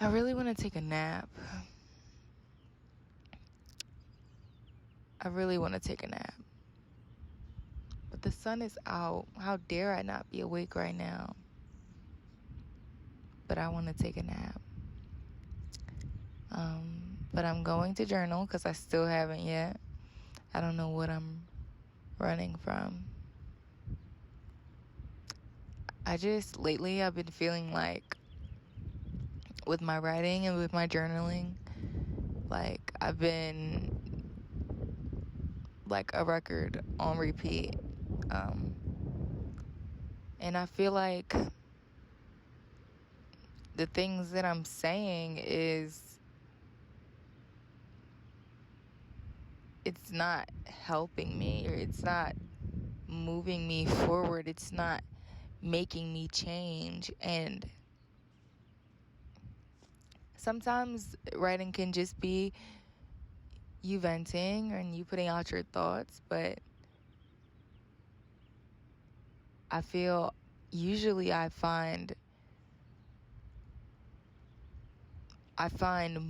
I really want to take a nap. I really want to take a nap. But the sun is out. How dare I not be awake right now? But I want to take a nap. But I'm going to journal because I still haven't yet. I don't know what I'm running from. Lately I've been feeling like with my writing and with my journaling, like I've been like a record on repeat. And I feel like the things that I'm saying it's not helping me, or it's not moving me forward. It's not making me change. And sometimes writing can just be you venting and you putting out your thoughts, but I feel usually I find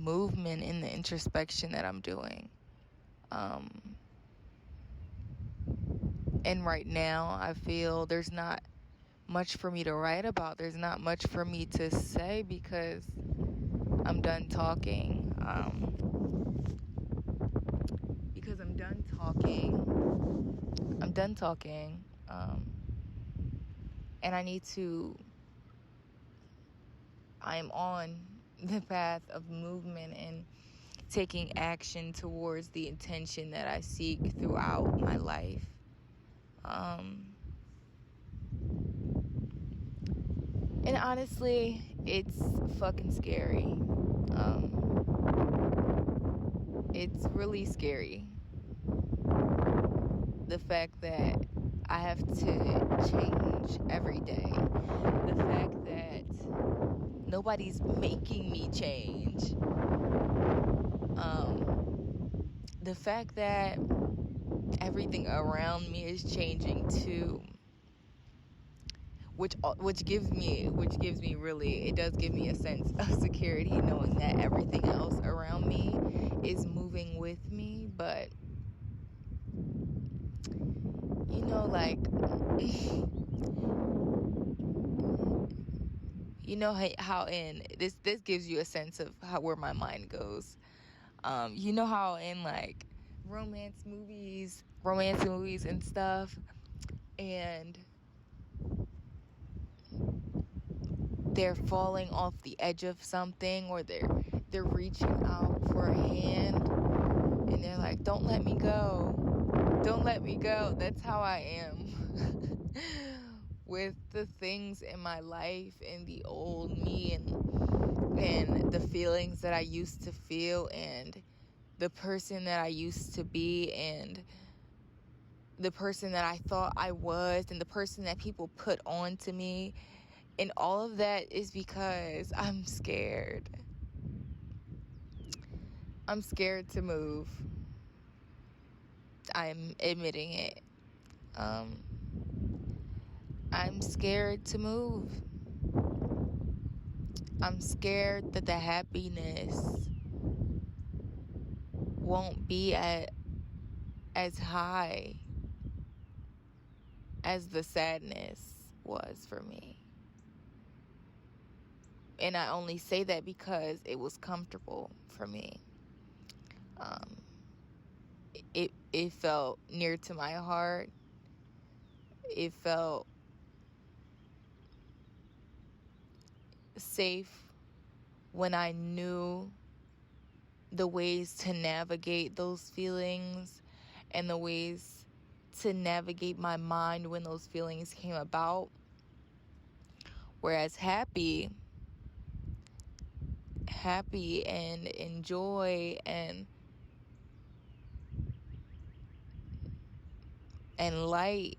movement in the introspection that I'm doing. And right now I feel there's not much for me to write about. There's not much for me to say because I'm done talking. Because I'm done talking. And I am on the path of movement and taking action towards the intention that I seek throughout my life. And honestly, it's fucking scary. It's really scary. The fact that I have to change every day. The fact that nobody's making me change. The fact that everything around me is changing too. Which gives me really, it does give me a sense of security knowing that everything else around me is moving with me. But you know, like you know how in this gives you a sense of where my mind goes. You know how in like romance movies and stuff, and they're falling off the edge of something, or they're reaching out for a hand and they're like, don't let me go, that's how I am with the things in my life and the old me and the feelings that I used to feel and the person that I used to be and the person that I thought I was and the person that people put on to me. And all of that is because I'm scared. I'm scared to move. I'm admitting it. I'm scared to move. I'm scared that the happiness won't be as high as the sadness was for me. And I only say that because it was comfortable for me. It felt near to my heart. It felt safe when I knew the ways to navigate those feelings and the ways to navigate my mind when those feelings came about. Whereas happy and enjoy and light,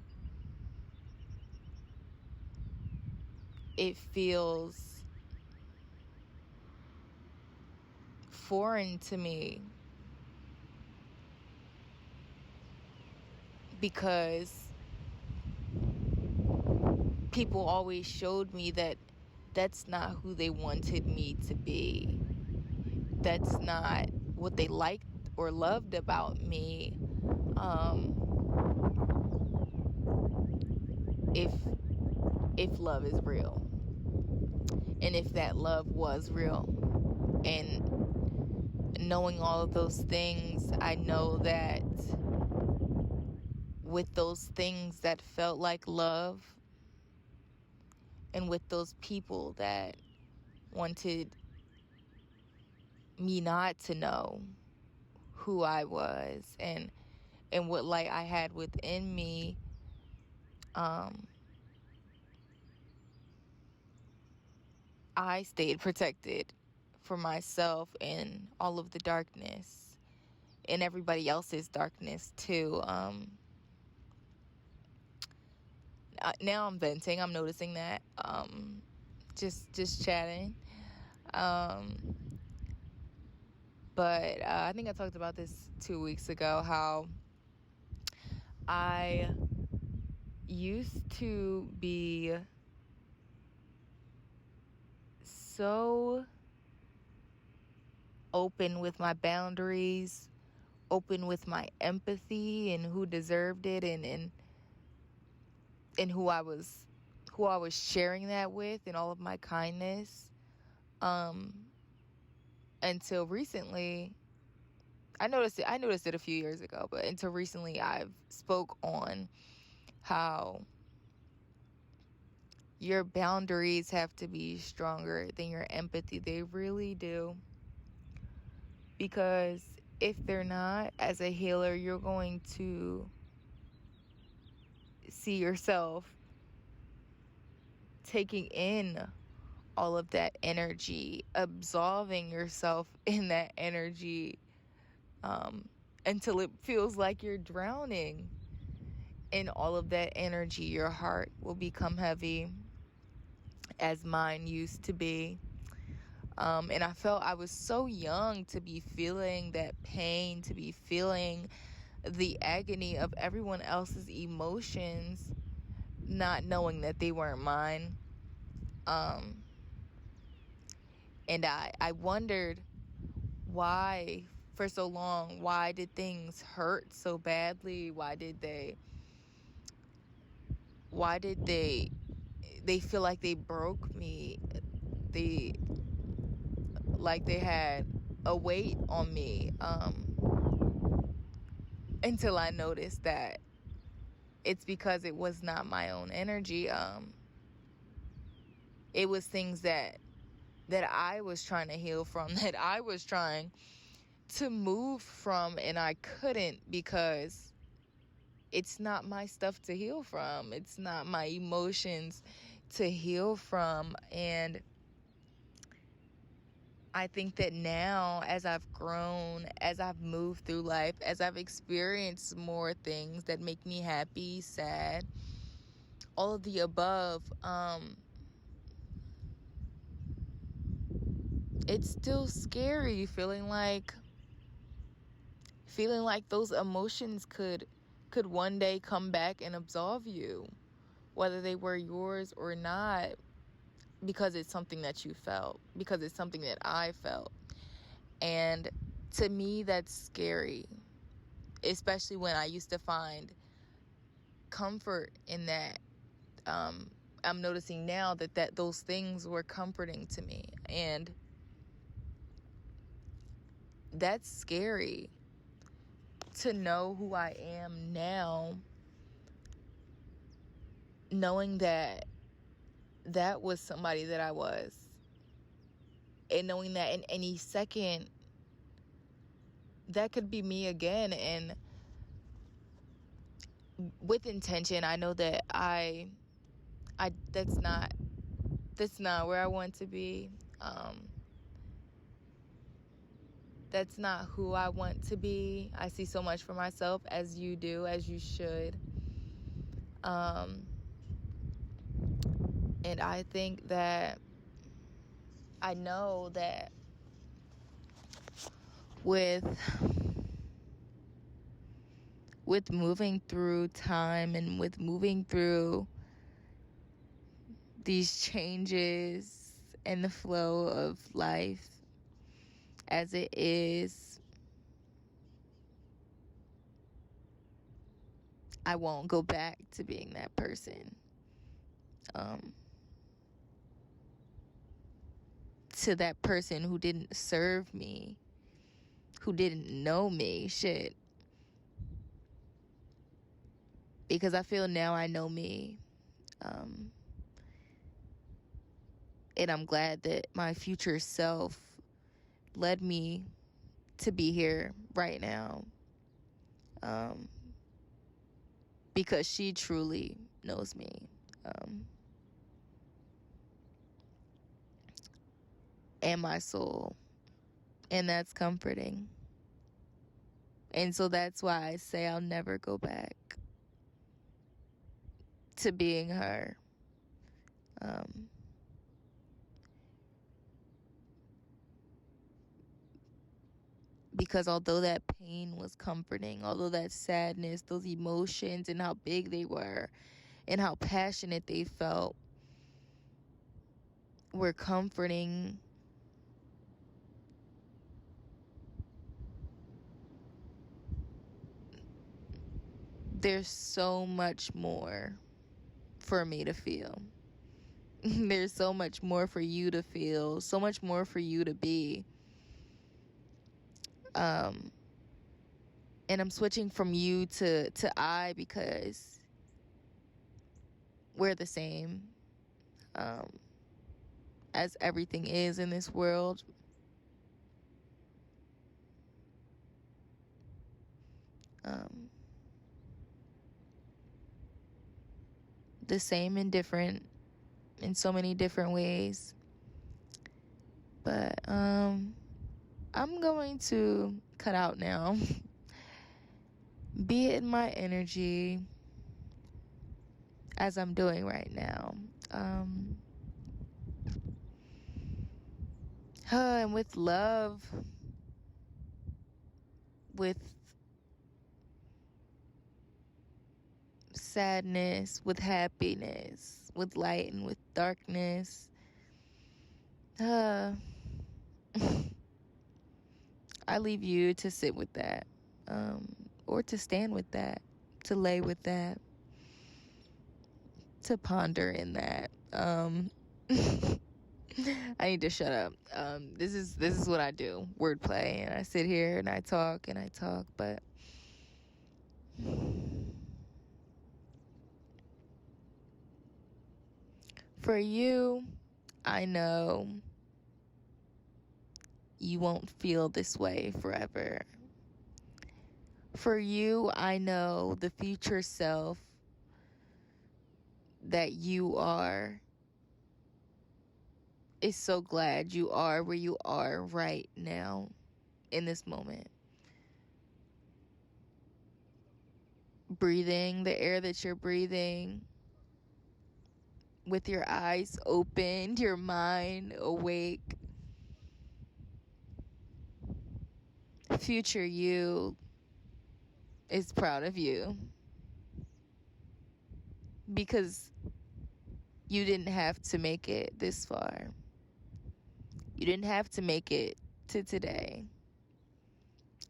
it feels foreign to me because people always showed me that that's not who they wanted me to be. That's not what they liked or loved about me. If love is real, and if that love was real, and knowing all of those things, I know that with those things that felt like love, and with those people that wanted me not to know who I was, and what light I had within me, I stayed protected for myself and all of the darkness, and everybody else's darkness too. Now I'm venting. I'm noticing that. Just chatting. But I think I talked about this 2 weeks ago, how I used to be so open with my boundaries, open with my empathy and who deserved it, and who I was sharing that with, and all of my kindness. Until recently, I noticed it a few years ago, but until recently I've spoke on how your boundaries have to be stronger than your empathy. They really do. Because if they're not, as a healer, you're going to see yourself taking in all of that energy, absolving yourself in that energy, until it feels like you're drowning in all of that energy. Your heart will become heavy, as mine used to be. And I felt I was so young to be feeling that pain, to be feeling the agony of everyone else's emotions, not knowing that they weren't mine. And I wondered why for so long. Why did things hurt so badly? Why did they feel like they broke me? They had a weight on me, until I noticed that it's because it was not my own energy. It was things that I was trying to heal from, that I was trying to move from, and I couldn't, because it's not my stuff to heal from. It's not my emotions to heal from. And I think that now, as I've grown, as I've moved through life, as I've experienced more things that make me happy, sad, all of the above, it's still scary feeling like those emotions could one day come back and absolve you, whether they were yours or not, because it's something that you felt, because it's something that I felt. And to me, that's scary, especially when I used to find comfort in that. I'm noticing now that those things were comforting to me, and that's scary, to know who I am now, knowing that was somebody that I was, and knowing that in any second that could be me again. And with intention, I know that I that's not where I want to be. That's not who I want to be. I see so much for myself, as you do, as you should. And I think that I know that with moving through time, and with moving through these changes and the flow of life as it is, I won't go back to being that person. To that person who didn't serve me, who didn't know me. Shit. Because I feel now I know me. And I'm glad that my future self led me to be here right now. Because she truly knows me. And my soul. And that's comforting. And so that's why I say I'll never go back to being her. Because although that pain was comforting, although that sadness, those emotions and how big they were and how passionate they felt were comforting, there's so much more for me to feel. There's so much more for you to feel, so much more for you to be. And I'm switching from you to I because we're the same. As everything is in this world. The same and different in so many different ways. But I'm going to cut out now. Be in my energy as I'm doing right now. And with love, with sadness, with happiness, with light and with darkness. I leave you to sit with that, or to stand with that, to lay with that, to ponder in that. I need to shut up. This is what I do, wordplay, and I sit here and I talk, but for you, I know you won't feel this way forever. For you, I know the future self that you are is so glad you are where you are right now in this moment. Breathing the air that you're breathing with your eyes opened, your mind awake. Future you is proud of you because you didn't have to make it this far. You didn't have to make it to today.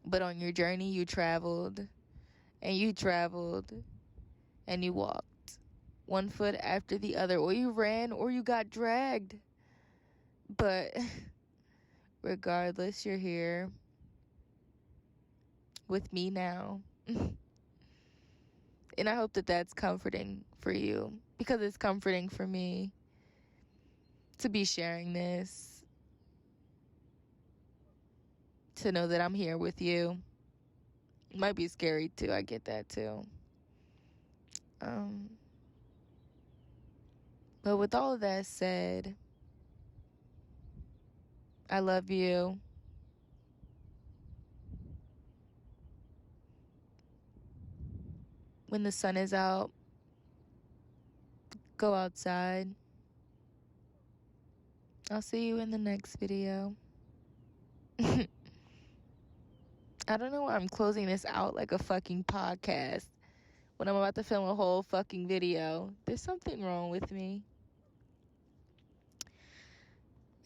But on your journey, you traveled and you traveled and you walked one foot after the other, or you ran or you got dragged. But regardless, you're here with me now. And I hope that that's comforting for you, because it's comforting for me to be sharing this, to know that I'm here with you. It might be scary too, I get that too. But with all of that said, I love you. When the sun is out, go outside. I'll see you in the next video. I don't know why I'm closing this out like a fucking podcast when I'm about to film a whole fucking video. There's something wrong with me.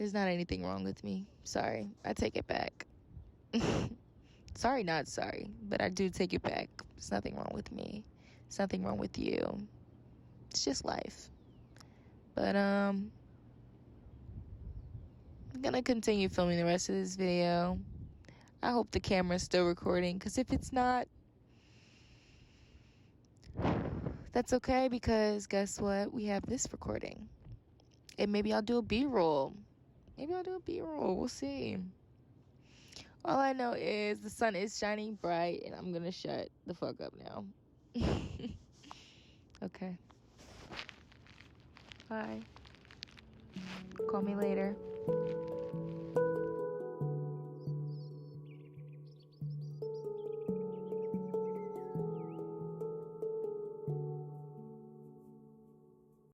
There's not anything wrong with me. Sorry. I take it back. Sorry, not sorry. But I do take it back. There's nothing wrong with me. There's nothing wrong with you. It's just life. But, I'm gonna continue filming the rest of this video. I hope the camera's still recording, because if it's not, that's okay, because guess what? We have this recording. And maybe I'll do a B-roll. We'll see. All I know is the sun is shining bright, and I'm gonna shut the fuck up now. Okay. Bye. Call me later.